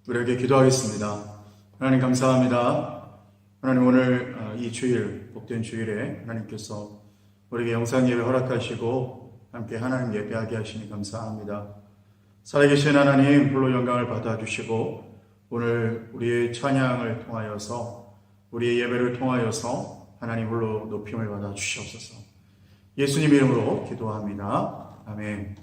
우리에게 기도하겠습니다. 하나님 감사합니다. 하나님 오늘 이 주일, 복된 주일에 하나님께서 우리에게 영상 예배 허락하시고 함께 하나님 예배하게 하시니 감사합니다. 살아계신 하나님 홀로 영광을 받아주시고 오늘 우리의 찬양을 통하여서 우리의 예배를 통하여서 하나님 홀로 높임을 받아주시옵소서. 예수님 이름으로 기도합니다. 아멘.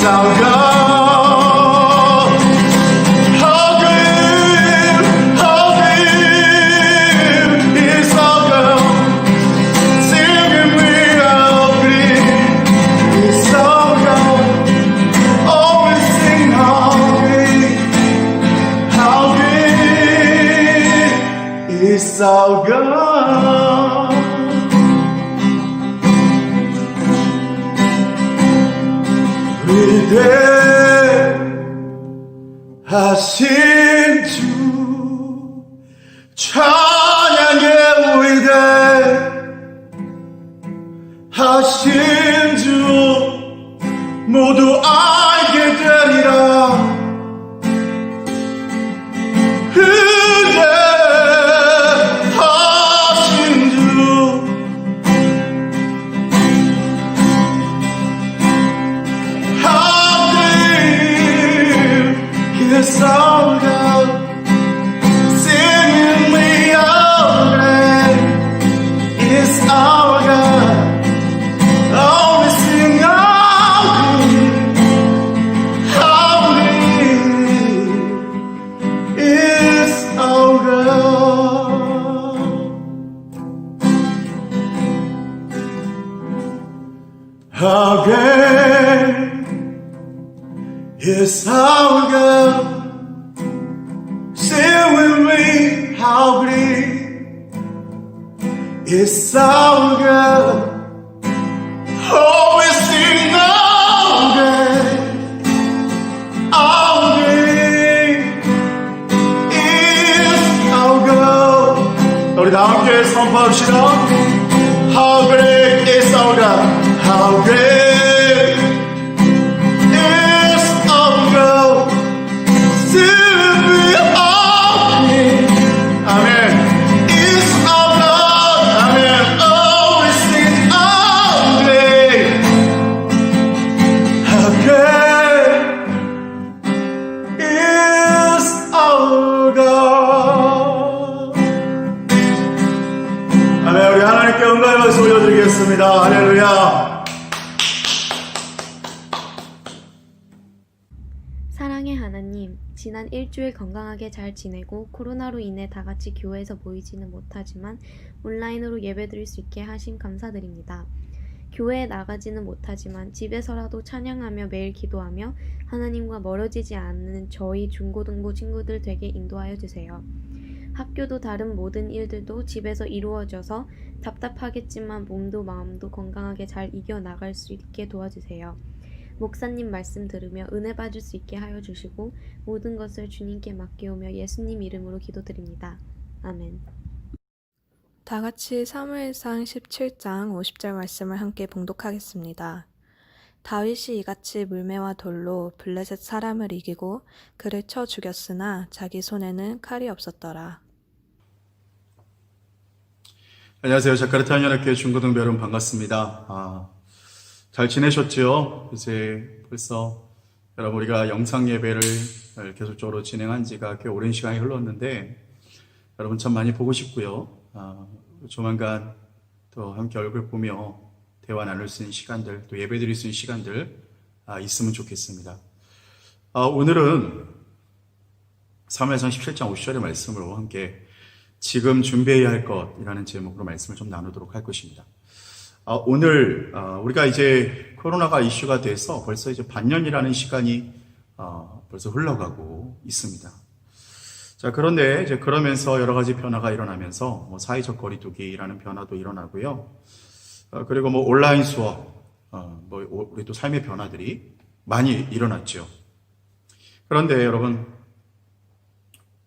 is our God. How great is our God. Singing we how great is our God. Always sing how great is our God. 위대하신 주 찬양의 위대하신 주 모두 알게 되리라. 위대하신 주 Yes, our God, singing we are great is our God. Oh, we sing how great is our God. How great is our God. Sing with me, how great is our God. Oh, we sing how great is our God. 우리 다 함께 선포합시다. How great is our God. How great is our God. Amen. Is our God. Amen. Oh, we sing how great. How great is our God. 아멘. 우리 하나님께 영광의 박수 올려드리겠습니다. 할렐루야. 사랑의 하나님, 지난 일주일 건강하게 잘 지내고 코로나로 인해 다 같이 교회에서 모이지는 못하지만 온라인으로 예배드릴 수 있게 하심 감사드립니다. 교회에 나가지는 못하지만 집에서라도 찬양하며 매일 기도하며 하나님과 멀어지지 않는 저희 중고등부 친구들 되게 인도하여 주세요. 학교도 다른 모든 일들도 집에서 이루어져서 답답하겠지만 몸도 마음도 건강하게 잘 이겨나갈 수 있게 도와주세요. 목사님 말씀 들으며 은혜 받을 수 있게 하여 주시고 모든 것을 주님께 맡기오며 예수님 이름으로 기도드립니다. 아멘. 다 같이 사무엘상 17장 50절 말씀을 함께 봉독하겠습니다. 다윗이 이같이 물매와 돌로 블레셋 사람을 이기고 그를 쳐 죽였으나 자기 손에는 칼이 없었더라. 안녕하세요. 자카르타 한연합교회 중고등부 여러분 반갑습니다. 잘 지내셨죠? 이제 벌써 여러분 우리가 영상 예배를 계속적으로 진행한 지가 꽤 오랜 시간이 흘렀는데 여러분 참 많이 보고 싶고요. 조만간 또 함께 얼굴 보며 대화 나눌 수 있는 시간들, 또 예배 드릴 수 있는 시간들 있으면 좋겠습니다. 오늘은 사무엘상 17장 50절의 말씀으로 함께 지금 준비해야 할 것이라는 제목으로 말씀을 좀 나누도록 할 것입니다. 오늘 우리가 이제 코로나가 이슈가 돼서 벌써 이제 반년이라는 시간이 벌써 흘러가고 있습니다. 자, 그런데 이제 그러면서 여러 가지 변화가 일어나면서 뭐 사회적 거리두기라는 변화도 일어나고요. 그리고 뭐 온라인 수업, 뭐 우리 또 삶의 변화들이 많이 일어났죠. 그런데 여러분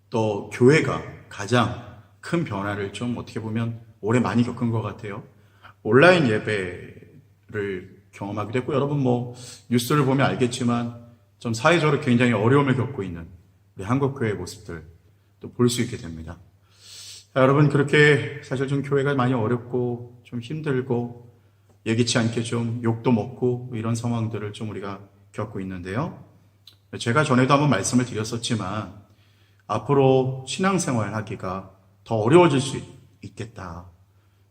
또 교회가 가장 큰 변화를 좀 어떻게 보면 올해 많이 겪은 것 같아요. 온라인 예배를 경험하기도 했고, 여러분 뭐 뉴스를 보면 알겠지만 좀 사회적으로 굉장히 어려움을 겪고 있는 우리 한국교회의 모습들 또 볼 수 있게 됩니다. 여러분 그렇게 사실 좀 교회가 많이 어렵고 좀 힘들고 예기치 않게 좀 욕도 먹고 이런 상황들을 좀 우리가 겪고 있는데요. 제가 전에도 한번 말씀을 드렸었지만 앞으로 신앙생활 하기가 더 어려워질 수 있겠다.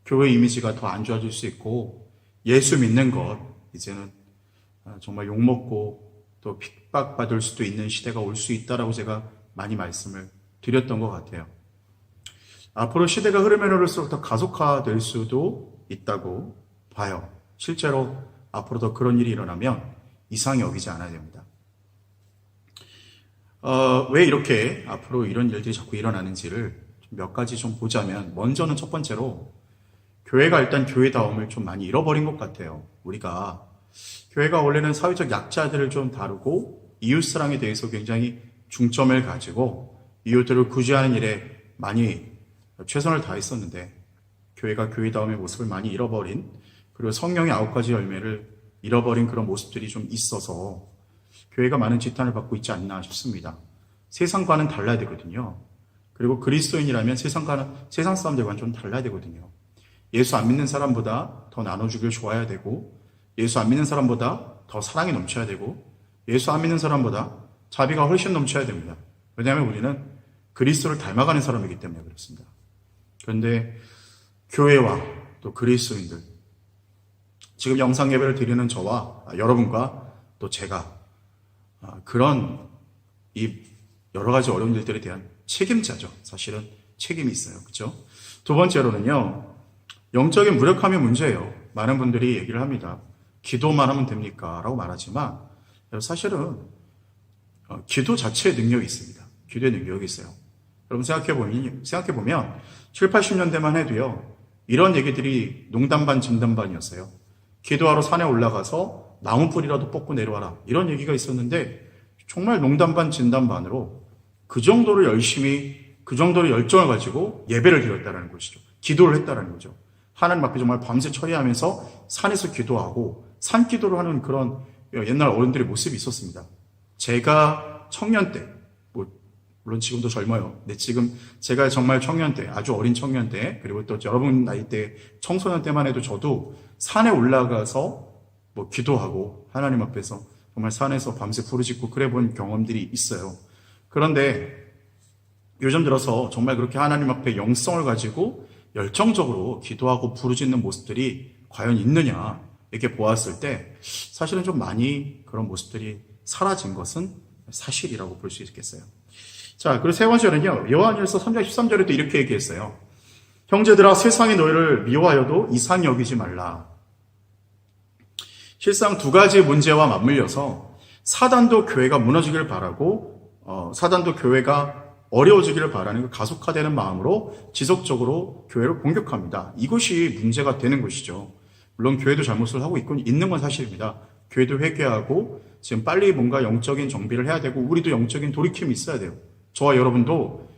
교회 이미지가 더 안 좋아질 수 있고 예수 믿는 것 이제는 정말 욕먹고 또 핍박받을 수도 있는 시대가 올 수 있다라고 제가 많이 말씀을 드렸던 것 같아요. 앞으로 시대가 흐르면 흐를수록 더 가속화될 수도 있다고 봐요. 실제로 앞으로 더 그런 일이 일어나면 이상히 여기지 않아야 됩니다. 왜 이렇게 앞으로 이런 일들이 자꾸 일어나는지를 몇 가지 좀 보자면, 먼저는 첫 번째로 교회가 일단 교회다움을 좀 많이 잃어버린 것 같아요. 우리가 교회가 원래는 사회적 약자들을 좀 다루고 이웃사랑에 대해서 굉장히 중점을 가지고 이웃들을 구제하는 일에 많이 최선을 다했었는데, 교회가 교회다움의 모습을 많이 잃어버린, 그리고 성령의 9가지 열매를 잃어버린 그런 모습들이 좀 있어서 교회가 많은 지탄을 받고 있지 않나 싶습니다. 세상과는 달라야 되거든요. 그리고 그리스도인이라면 세상 사람들과는 좀 달라야 되거든요. 예수 안 믿는 사람보다 더 나눠주길 좋아해야 되고, 예수 안 믿는 사람보다 더 사랑이 넘쳐야 되고, 예수 안 믿는 사람보다 자비가 훨씬 넘쳐야 됩니다. 왜냐하면 우리는 그리스도를 닮아가는 사람이기 때문에 그렇습니다. 그런데 교회와 또 그리스도인들, 지금 영상 예배를 드리는 저와 여러분과 또 제가 그런 이 여러 가지 어려운 일들에 대한 책임자죠. 사실은 책임이 있어요. 그렇죠? 두 번째로는요, 영적인 무력함의 문제예요. 많은 분들이 얘기를 합니다. 기도만 하면 됩니까? 라고 말하지만 사실은 기도 자체의 능력이 있습니다. 기도의 능력이 있어요. 여러분 생각해보면 7, 80년대만 해도요, 이런 얘기들이 농담 반 진담 반이었어요. 기도하러 산에 올라가서 나무 뿌리라도 뽑고 내려와라, 이런 얘기가 있었는데, 정말 농담 반 진담 반으로 그 정도로 열심히, 그 정도로 열정을 가지고 예배를 드렸다는 것이죠. 기도를 했다는 거죠. 하나님 앞에 정말 밤새 처리하면서 산에서 기도하고 산기도를 하는 그런 옛날 어른들의 모습이 있었습니다. 제가 청년 때, 물론 지금도 젊어요. 근데 지금 제가 정말 청년 때, 아주 어린 청년 때, 그리고 또 여러분 나이 때, 청소년 때만 해도 저도 산에 올라가서 기도하고 하나님 앞에서 정말 산에서 밤새 부르짖고 그래 본 경험들이 있어요. 그런데 요즘 들어서 정말 그렇게 하나님 앞에 영성을 가지고 열정적으로 기도하고 부르짖는 모습들이 과연 있느냐, 이렇게 보았을 때 사실은 좀 많이 그런 모습들이 사라진 것은 사실이라고 볼 수 있겠어요. 자, 그리고 세 번째는요, 요한일서 3장 13절에 또 이렇게 얘기했어요. 형제들아, 세상이 너희를 미워하여도 이상히 여기지 말라. 실상 두 가지 문제와 맞물려서 사단도 교회가 무너지기를 바라고, 사단도 교회가 어려워지기를 바라는, 가속화되는 마음으로 지속적으로 교회를 공격합니다. 이것이 문제가 되는 것이죠. 물론 교회도 잘못을 하고 있는 건 사실입니다. 교회도 회개하고 지금 빨리 뭔가 영적인 정비를 해야 되고, 우리도 영적인 돌이킴이 있어야 돼요. 저와 여러분도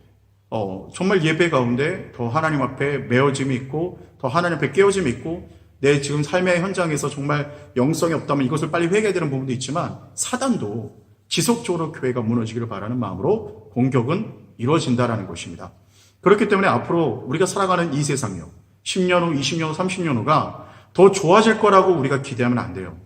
정말 예배 가운데 더 하나님 앞에 메어짐이 있고, 더 하나님 앞에 깨어짐이 있고, 내 지금 삶의 현장에서 정말 영성이 없다면 이것을 빨리 회개되는 부분도 있지만, 사단도 지속적으로 교회가 무너지기를 바라는 마음으로 공격은 이루어진다라는 것입니다. 그렇기 때문에 앞으로 우리가 살아가는 이 세상이요, 10년 후, 20년 후, 30년 후가 더 좋아질 거라고 우리가 기대하면 안 돼요.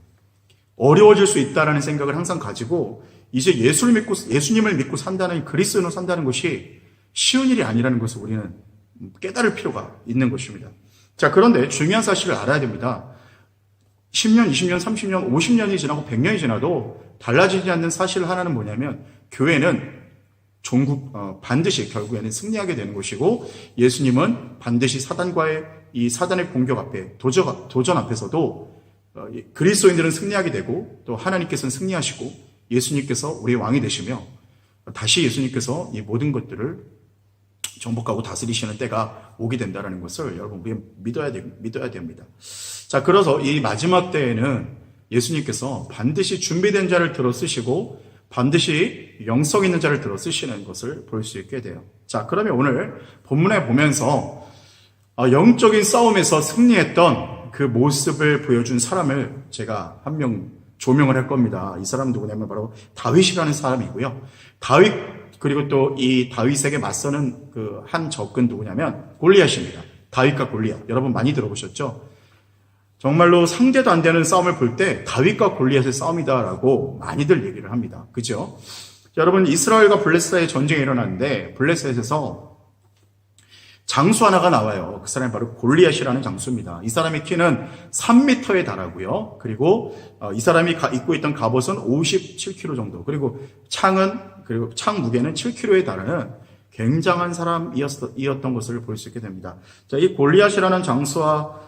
어려워질 수 있다라는 생각을 항상 가지고, 이제 예수님을 믿고 산다는, 그리스도인으로 산다는 것이 쉬운 일이 아니라는 것을 우리는 깨달을 필요가 있는 것입니다. 자, 그런데 중요한 사실을 알아야 됩니다. 10년, 20년, 30년, 50년이 지나고 100년이 지나도 달라지지 않는 사실 하나는 뭐냐면, 교회는 반드시 결국에는 승리하게 되는 것이고, 예수님은 반드시 이 사단의 공격 앞에, 도전 앞에서도 그리스도인들은 승리하게 되고, 또 하나님께서는 승리하시고, 예수님께서 우리의 왕이 되시며, 다시 예수님께서 이 모든 것들을 정복하고 다스리시는 때가 오게 된다는 것을 여러분 우리 믿어야 됩니다. 자, 그래서 이 마지막 때에는 예수님께서 반드시 준비된 자를 들어 쓰시고, 반드시 영성 있는 자를 들어 쓰시는 것을 볼 수 있게 돼요. 자, 그러면 오늘 본문에 보면서 영적인 싸움에서 승리했던 그 모습을 보여준 사람을 제가 한 명 조명을 할 겁니다. 이 사람 누구냐면 바로 다윗이라는 사람이고요. 그리고 또 이 다윗에게 맞서는 그 한 적은 누구냐면 골리앗입니다. 다윗과 골리앗. 여러분 많이 들어보셨죠? 정말로 상대도 안 되는 싸움을 볼 때 다윗과 골리앗의 싸움이다라고 많이들 얘기를 합니다. 그죠? 여러분, 이스라엘과 블레셋의 전쟁이 일어났는데, 블레셋에서 장수 하나가 나와요. 그 사람이 바로 골리앗이라는 장수입니다. 이 사람의 키는 3m에 달하고요. 그리고 이 사람이 입고 있던 갑옷은 57kg 정도. 그리고 창 무게는 7kg에 달하는 굉장한 사람이었던 것을 볼 수 있게 됩니다. 자, 이 골리앗이라는 장수와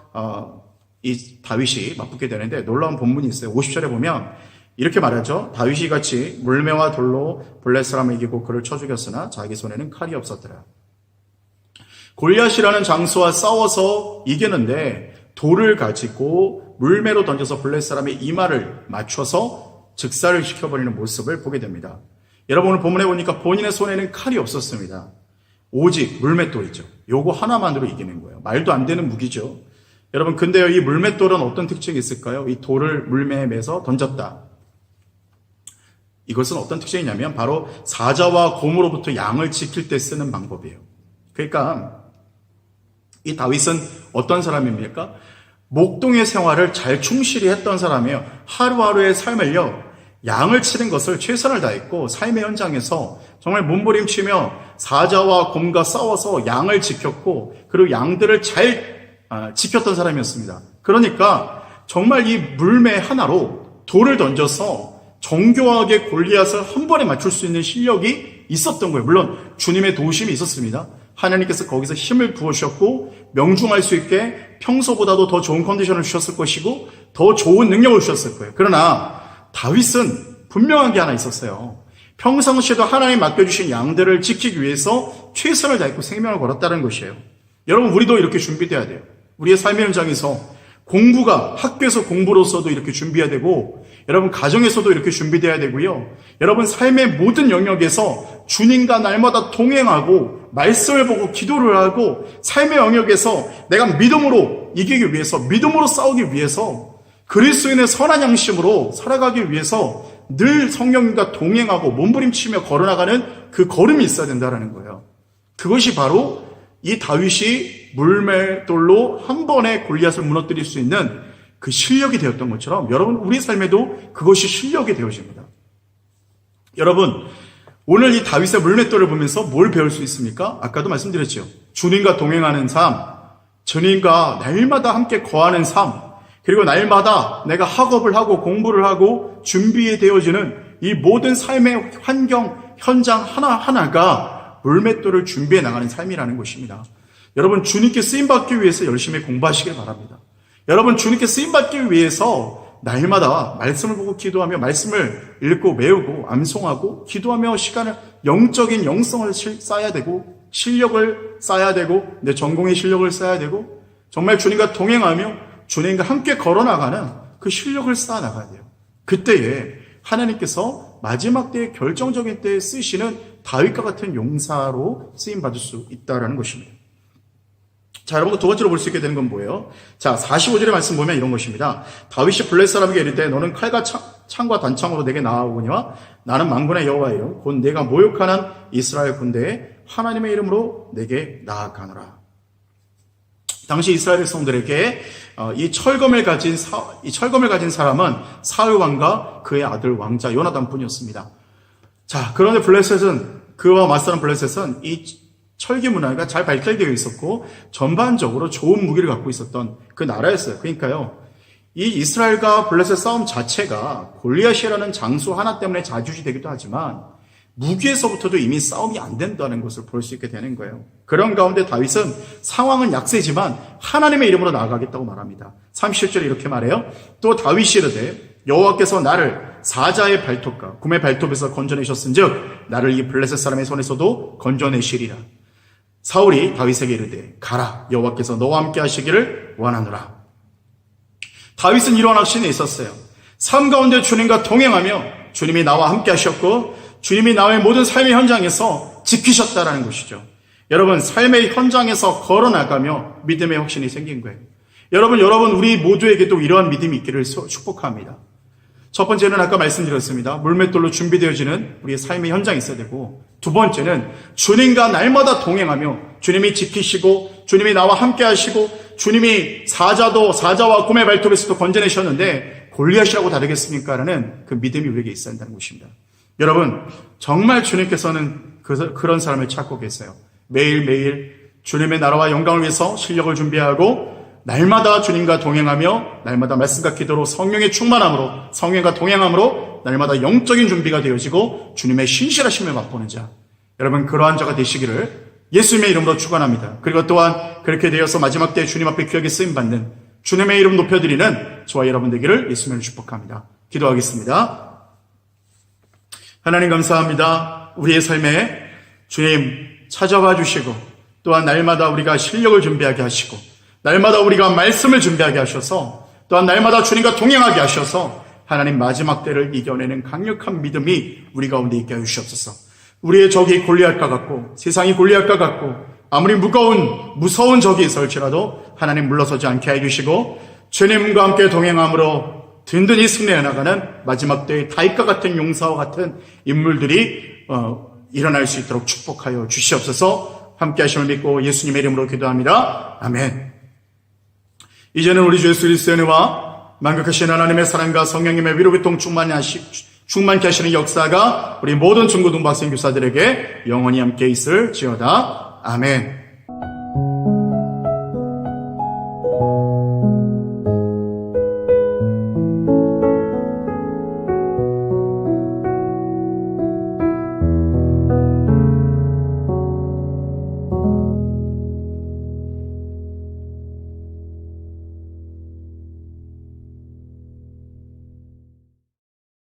이 다윗이 맞붙게 되는데 놀라운 본문이 있어요. 50절에 보면 이렇게 말하죠. 다윗이 같이 물매와 돌로 블레셋 사람을 이기고 그를 쳐 죽였으나 자기 손에는 칼이 없었더라. 골리앗이라는 장수와 싸워서 이기는데 돌을 가지고 물매로 던져서 블레셋 사람의 이마를 맞춰서 즉사를 시켜버리는 모습을 보게 됩니다. 여러분 오늘 본문에 보니까 본인의 손에는 칼이 없었습니다. 오직 물맷돌이죠. 요거 하나만으로 이기는 거예요. 말도 안 되는 무기죠. 여러분 근데요 이 물맷돌은 어떤 특징이 있을까요? 이 돌을 물매에 매서 던졌다. 이것은 어떤 특징이냐면 바로 사자와 곰으로부터 양을 지킬 때 쓰는 방법이에요. 그러니까 이 다윗은 어떤 사람입니까? 목동의 생활을 잘 충실히 했던 사람이에요. 하루하루의 삶을요 양을 치는 것을 최선을 다했고 삶의 현장에서 정말 몸부림치며 사자와 곰과 싸워서 양을 지켰고 그리고 양들을 잘 지켰던 사람이었습니다. 그러니까 정말 이 물매 하나로 돌을 던져서 정교하게 골리앗을 한 번에 맞출 수 있는 실력이 있었던 거예요. 물론 주님의 도우심이 있었습니다. 하나님께서 거기서 힘을 부어주셨고 명중할 수 있게 평소보다도 더 좋은 컨디션을 주셨을 것이고 더 좋은 능력을 주셨을 거예요. 그러나 다윗은 분명한 게 하나 있었어요. 평상시에도 하나님 맡겨주신 양들을 지키기 위해서 최선을 다했고 생명을 걸었다는 것이에요. 여러분 우리도 이렇게 준비돼야 돼요. 우리의 삶의 현장에서 공부가 학교에서 공부로서도 이렇게 준비해야 되고 여러분 가정에서도 이렇게 준비돼야 되고요. 여러분 삶의 모든 영역에서 주님과 날마다 동행하고 말씀을 보고 기도를 하고 삶의 영역에서 내가 믿음으로 이기기 위해서 믿음으로 싸우기 위해서 그리스도인의 선한 양심으로 살아가기 위해서 늘 성령님과 동행하고 몸부림치며 걸어나가는 그 걸음이 있어야 된다는 거예요. 그것이 바로 이 다윗이 물맷돌로 한 번에 골리앗을 무너뜨릴 수 있는 그 실력이 되었던 것처럼 여러분 우리 삶에도 그것이 실력이 되어집니다. 여러분 오늘 이 다윗의 물맷돌을 보면서 뭘 배울 수 있습니까? 아까도 말씀드렸죠. 주님과 동행하는 삶, 주님과 날마다 함께 거하는 삶, 그리고 날마다 내가 학업을 하고 공부를 하고 준비에 되어지는 이 모든 삶의 환경, 현장 하나하나가 물맷돌을 준비해 나가는 삶이라는 것입니다. 여러분 주님께 쓰임받기 위해서 열심히 공부하시길 바랍니다. 여러분 주님께 쓰임받기 위해서 날마다 말씀을 보고 기도하며 말씀을 읽고 외우고 암송하고 기도하며 시간을 영적인 영성을 쌓아야 되고 실력을 쌓아야 되고 내 전공의 실력을 쌓아야 되고 정말 주님과 동행하며 주님과 함께 걸어나가는 그 실력을 쌓아나가야 돼요. 그때에 하나님께서 마지막 때에 결정적인 때에 쓰시는 다윗과 같은 용사로 쓰임받을 수 있다는 것입니다. 자, 여러분 두 번째로 볼 수 있게 되는 건 뭐예요? 자, 45절의 말씀 보면 이런 것입니다. 다윗이 블레셋 사람에게 이르되 너는 칼과 창과 단창으로 내게 나아오거니와 나는 만군의 여호와의 이름 곧 내가 모욕하는 이스라엘 군대에 하나님의 이름으로 내게 나아가노라. 당시 이스라엘 백성들에게 이 철검을 가진 사람은 사울 왕과 그의 아들 왕자 요나단뿐이었습니다. 자, 그런데 그와 맞서는 블레셋은 이 철기 문화가 잘 발달되어 있었고 전반적으로 좋은 무기를 갖고 있었던 그 나라였어요. 그러니까요, 이 이스라엘과 블레셋 싸움 자체가 골리앗이라는 장수 하나 때문에 자주지되기도 하지만 무기에서부터도 이미 싸움이 안 된다는 것을 볼 수 있게 되는 거예요. 그런 가운데 다윗은 상황은 약세지만 하나님의 이름으로 나아가겠다고 말합니다. 37절에 이렇게 말해요. 또 다윗이 이르되 여호와께서 나를 사자의 발톱과 곰의 발톱에서 건져내셨은즉 나를 이 블레셋 사람의 손에서도 건져내시리라. 사울이 다윗에게 이르되 가라, 여호와께서 너와 함께 하시기를 원하노라. 다윗은 이러한 확신이 있었어요. 삶 가운데 주님과 동행하며 주님이 나와 함께 하셨고 주님이 나의 모든 삶의 현장에서 지키셨다라는 것이죠. 여러분 삶의 현장에서 걸어나가며 믿음의 확신이 생긴 거예요. 여러분 우리 모두에게도 이러한 믿음이 있기를 축복합니다. 첫 번째는 아까 말씀드렸습니다. 물맷돌로 준비되어지는 우리의 삶의 현장이 있어야 되고, 두 번째는 주님과 날마다 동행하며 주님이 지키시고 주님이 나와 함께 하시고 주님이 사자와 곰의 발톱에서도 건져내셨는데 골리앗이라고 다르겠습니까? 라는 그 믿음이 우리에게 있어야 한다는 것입니다. 여러분 정말 주님께서는 그런 사람을 찾고 계세요. 매일매일 주님의 나라와 영광을 위해서 실력을 준비하고 날마다 주님과 동행하며 날마다 말씀과 기도로 성령의 충만함으로 성령과 동행함으로 날마다 영적인 준비가 되어지고 주님의 신실하심을 맛보는 자, 여러분 그러한 자가 되시기를 예수님의 이름으로 축원합니다. 그리고 또한 그렇게 되어서 마지막 때 주님 앞에 귀하게 쓰임받는 주님의 이름 높여드리는 저와 여러분 되기를 예수님을 축복합니다. 기도하겠습니다. 하나님 감사합니다. 우리의 삶에 주님 찾아와 주시고 또한 날마다 우리가 실력을 준비하게 하시고 날마다 우리가 말씀을 준비하게 하셔서 또한 날마다 주님과 동행하게 하셔서 하나님 마지막 때를 이겨내는 강력한 믿음이 우리 가운데 있게 하시옵소서. 우리의 적이 골리앗과 같고 세상이 골리앗과 같고 아무리 무서운 적이 있을지라도 하나님 물러서지 않게 해주시고 주님과 함께 동행함으로 든든히 승리해 나가는 마지막 때의 다윗과 같은 용사와 같은 인물들이 일어날 수 있도록 축복하여 주시옵소서. 함께 하심을 믿고 예수님의 이름으로 기도합니다. 아멘. 이제는 우리 주 예수 그리스도의 은혜와 만극하신 하나님의 사랑과 성령님의 위로교통 충만케 하시는 역사가 우리 모든 중고등부 학생 교사들에게 영원히 함께 있을지어다. 아멘.